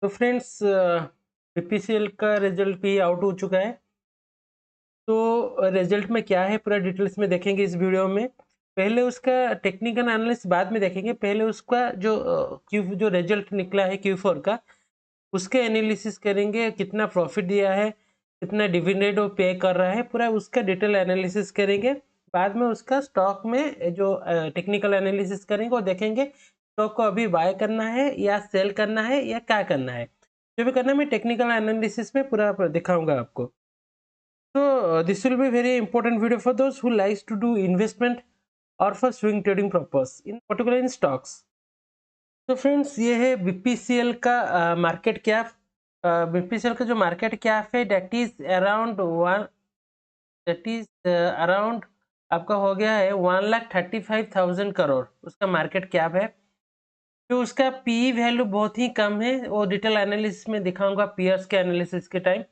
तो friends BPCL का result भी आउट हो चुका है। तो रिजल्ट में क्या है पूरा डिटेल्स में देखेंगे इस वीडियो में। पहले उसका टेक्निकल एनालिसिस बाद में देखेंगे। पहले उसका जो रिजल्ट निकला है Q4 का, उसके एनालिसिस करेंगे। कितना प्रॉफिट दिया है, कितना डिविडेंड वो पे कर रहा है, पूरा उसका डिटेल एनालिसिस करेंगे। बाद में उसका स्टॉक में जो टेक्निकल एनालिसिस करेंगे वो देखेंगे स्टॉक को अभी बाय करना है या सेल करना है या क्या करना है। जो भी करना है मैं टेक्निकल एनालिसिस में पूरा दिखाऊंगा आपको। So this will be very important video for those who likes to do investment or for swing trading purpose, in particular in stocks. तो फ्रेंड्स ये है बीपीसीएल का मार्केट कैप। बीपीसीएल का जो मार्केट कैप है दैट इज अराउंड आपका हो गया है 1,35,000 करोड़ उसका मार्केट कैप है। तो उसका पी वैल्यू बहुत ही कम है, वो डिटेल एनालिसिस में दिखाऊंगा पीयर्स के एनालिसिस के टाइम।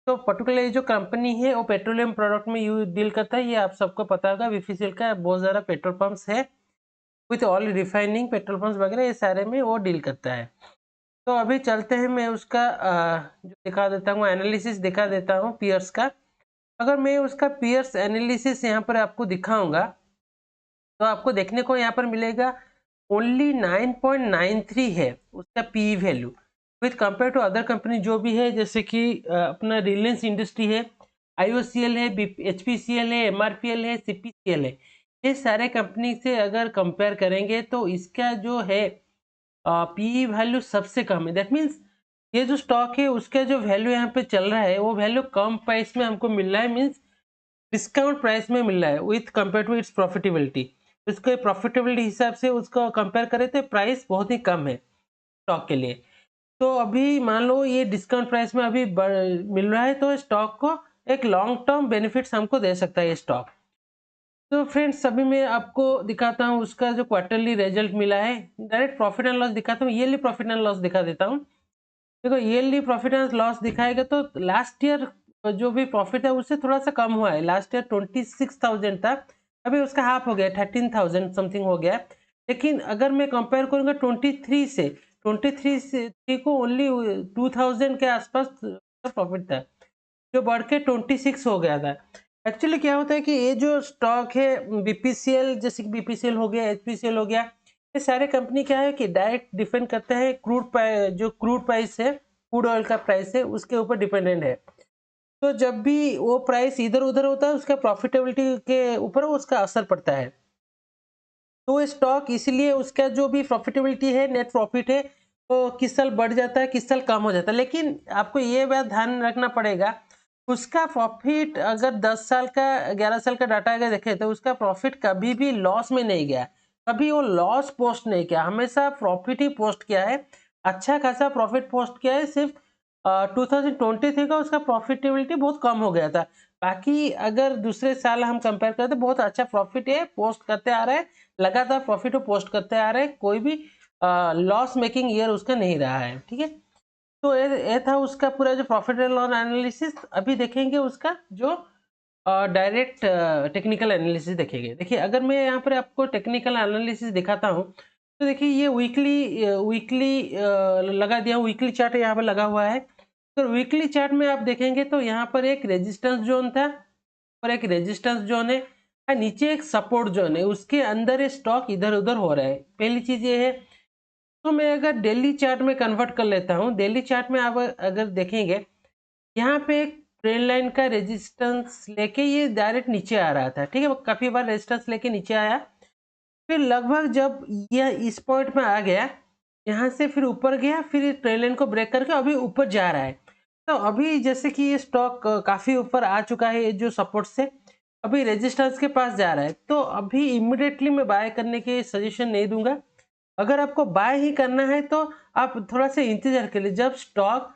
तो पर्टिकुलर जो कंपनी है वो पेट्रोलियम प्रोडक्ट में यू डील करता है, ये आप सबको पता होगा। बीपीसीएल का बहुत ज़्यादा पेट्रोल पंप्स है, with oil refining petrol pumps वगैरह ये सारे में वो डील करता है। तो अभी चलते हैं, मैं उसका जो दिखा देता हूँ एनालिसिस दिखा देता हूँ पीयर्स का। अगर मैं उसका पीयर्स एनालिसिस यहाँ पर आपको दिखाऊंगा तो आपको देखने को यहाँ पर मिलेगा ओनली 9.93 है उसका P value, with compare to other company जो भी है, जैसे कि अपना रिलायंस इंडस्ट्री है, आईओसीएल है, एचपीसीएल है, एमआरपीएल है, सीपीसीएल है। ये सारे कंपनी से अगर कंपेयर करेंगे तो इसका जो है पी वैल्यू सबसे कम है। दैट मीन्स ये जो स्टॉक है उसका जो वैल्यू यहाँ पे चल रहा है वो वैल्यू कम प्राइस में हमको मिल रहा है, मीन्स डिस्काउंट प्राइस में मिल रहा है with compare to its profitability. उसके प्रॉफिटेबिलिटी हिसाब से उसको कंपेयर करें तो प्राइस बहुत ही कम है स्टॉक के लिए। तो अभी मान लो ये डिस्काउंट प्राइस में अभी मिल रहा है तो स्टॉक को एक लॉन्ग टर्म बेनिफिट्स हमको दे सकता है ये स्टॉक। तो फ्रेंड्स अभी मैं आपको दिखाता हूँ उसका जो क्वार्टरली रिजल्ट मिला है। डायरेक्ट प्रॉफिट एंड लॉस दिखाता हूँ, ईयरली प्रॉफिट एंड लॉस दिखा देता हूँ। देखो ईयरली प्रॉफिट एंड लॉस दिखाएगा तो लास्ट ईयर जो भी प्रॉफिट है उससे थोड़ा सा कम हुआ है। लास्ट ईयर 26,000 था, अभी उसका हाफ हो गया 13,000 समथिंग हो गया। लेकिन अगर मैं कंपेयर करूंगा 23 को ओनली 2,000 के आसपास प्रॉफिट था, जो बढ़ के 26 हो गया था। एक्चुअली क्या होता है कि ये जो स्टॉक है बीपीसीएल, जैसे कि बीपीसीएल हो गया, एचपीसीएल हो गया, ये सारे कंपनी क्या है कि डायरेक्ट डिपेंड करते हैं जो क्रूड प्राइस है, क्रूड ऑयल का प्राइस है उसके ऊपर डिपेंडेंट है। तो जब भी वो प्राइस इधर उधर होता है उसका प्रॉफिटेबिलिटी के ऊपर उसका असर पड़ता है। तो स्टॉक इसलिए उसका जो भी प्रॉफिटेबिलिटी है, नेट प्रॉफिट है, तो किस साल बढ़ जाता है किस साल कम हो जाता है। लेकिन आपको ये बात ध्यान रखना पड़ेगा, उसका प्रॉफिट अगर 10 साल का 11 साल का डाटा अगर देखें तो उसका प्रॉफिट कभी भी लॉस में नहीं गया, कभी वो लॉस पोस्ट नहीं किया, हमेशा प्रॉफिट ही पोस्ट किया है। अच्छा खासा प्रॉफिट पोस्ट किया है। सिर्फ 2023 का उसका प्रॉफिटेबिलिटी बहुत कम हो गया था। बाकी अगर दूसरे साल हम कंपेयर करें तो बहुत अच्छा प्रॉफिट है पोस्ट करते आ रहे हैं, लगातार प्रॉफिट को पोस्ट करते आ रहे हैं, कोई भी लॉस मेकिंग ईयर उसका नहीं रहा है। ठीक है, तो ये था उसका पूरा जो प्रॉफिट एंड लॉस एनालिसिस। अभी देखेंगे उसका जो डायरेक्ट टेक्निकल एनालिसिस देखेंगे। देखिए अगर मैं यहाँ पर आपको टेक्निकल एनालिसिस दिखाता हूँ तो देखिए ये वीकली लगा दिया, वीकली चार्ट यहाँ पर लगा हुआ है। तो वीकली चार्ट में आप देखेंगे तो यहाँ पर एक रेजिस्टेंस जोन था और एक रेजिस्टेंस जोन है और नीचे एक सपोर्ट जोन है, उसके अंदर ये स्टॉक इधर उधर हो रहा है। पहली चीज ये है। तो मैं अगर डेली चार्ट में कन्वर्ट कर लेता हूँ, डेली चार्ट में आप अगर देखेंगे यहाँ पे एक ट्रेन लाइन का रेजिस्टेंस लेके ये डायरेक्ट नीचे आ रहा था। ठीक है, वो काफी बार रेजिस्टेंस लेके नीचे आया, फिर लगभग जब यह इस पॉइंट में आ गया, यहाँ से फिर ऊपर गया, फिर ट्रेन लाइन को ब्रेक करके अभी ऊपर जा रहा है। तो अभी जैसे कि ये स्टॉक काफी ऊपर आ चुका है, ये जो सपोर्ट से अभी रेजिस्टेंस के पास जा रहा है, तो अभी इमिडिएटली मैं बाय करने के सजेशन नहीं दूंगा। अगर आपको बाय ही करना है तो आप थोड़ा सा इंतजार करिए, जब स्टॉक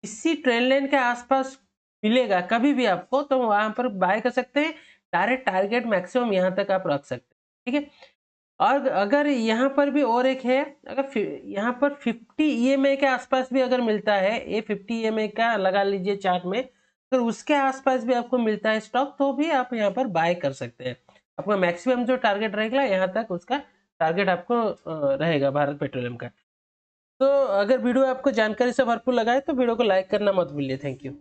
इसी ट्रेंड लाइन के आसपास मिलेगा कभी भी आपको, तो वहां पर बाय कर सकते हैं। डायरेक्ट टारगेट मैक्सिमम यहाँ तक आप रख सकते हैं। ठीक है, और अगर यहाँ पर भी और एक है, अगर यहाँ पर 50 ईएमए के आसपास भी अगर मिलता है, ये 50 ईएमए का लगा लीजिए चार्ट में, तो उसके आसपास भी आपको मिलता है स्टॉक, तो भी आप यहाँ पर बाय कर सकते हैं। आपका मैक्सिमम जो टारगेट रहेगा यहाँ तक उसका टारगेट आपको रहेगा भारत पेट्रोलियम का। तो अगर वीडियो आपको जानकारी से भरपूर लगा है तो वीडियो को लाइक करना मत भूलिए। Thank you.